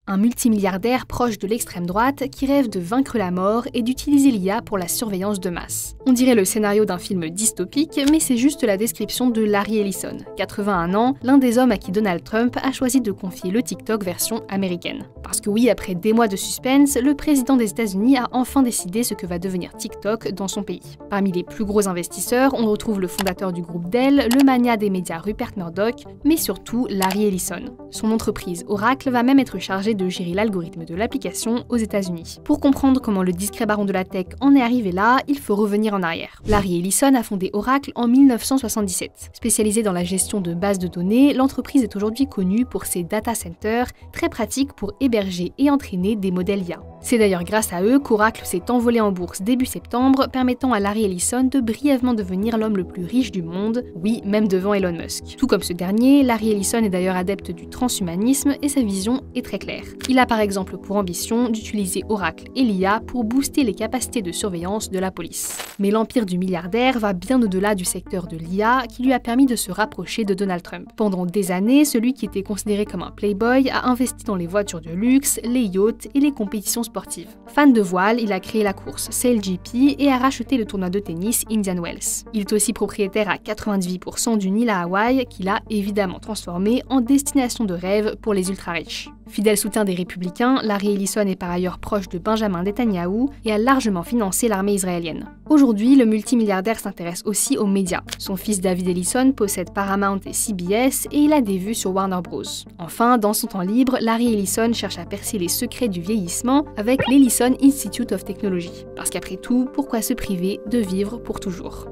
un multimilliardaire proche de l'extrême droite qui rêve de vaincre la mort et d'utiliser l'IA pour la surveillance de masse. On dirait le scénario d'un film dystopique, mais c'est juste la description de Larry Ellison, 81 ans, l'un des hommes à qui Donald Trump a choisi de confier le TikTok version américaine. Parce que oui, après des mois de suspense, le président des États-Unis a enfin décidé ce que va devenir TikTok dans son pays. Parmi les plus gros investisseurs, on retrouve le fondateur du groupe Dell, le magnat des médias Rupert Murdoch, mais surtout Larry Ellison. Son entreprise Oracle va même être chargée de gérer l'algorithme de l'application aux États-Unis. Pour comprendre comment le discret baron de la tech en est arrivé là, il faut revenir en arrière. Larry Ellison a fondé Oracle en 1977. Spécialisée dans la gestion de bases de données, l'entreprise est aujourd'hui connue pour ses data centers, très pratiques pour héberger et entraîner des modèles IA. C'est d'ailleurs grâce à eux qu'Oracle s'est envolé en bourse début septembre, permettant à Larry Ellison de brièvement devenir l'homme le plus riche du monde, oui, même devant Elon Musk. Tout comme ce dernier, Larry Ellison est d'ailleurs adepte du transhumanisme et sa vision est très claire. Il a par exemple pour ambition d'utiliser Oracle et l'IA pour booster les capacités de surveillance de la police. Mais l'empire du milliardaire va bien au-delà du secteur de l'IA qui lui a permis de se rapprocher de Donald Trump. Pendant des années, celui qui était considéré comme un playboy a investi dans les voitures de luxe, les yachts et les compétitions sportives. Fan de voile, il a créé la course SailGP et a racheté le tournoi de tennis Indian Wells. Il est aussi propriétaire à 98% d'une île à Hawaï qu'il a évidemment transformée en destination de rêve pour les ultra-riches. Fidèle soutien des républicains, Larry Ellison est par ailleurs proche de Benjamin Netanyahou et a largement financé l'armée israélienne. Aujourd'hui, le multimilliardaire s'intéresse aussi aux médias. Son fils David Ellison possède Paramount et CBS et il a des vues sur Warner Bros. Enfin, dans son temps libre, Larry Ellison cherche à percer les secrets du vieillissement avec l'Ellison Institute of Technology. Parce qu'après tout, pourquoi se priver de vivre pour toujours ?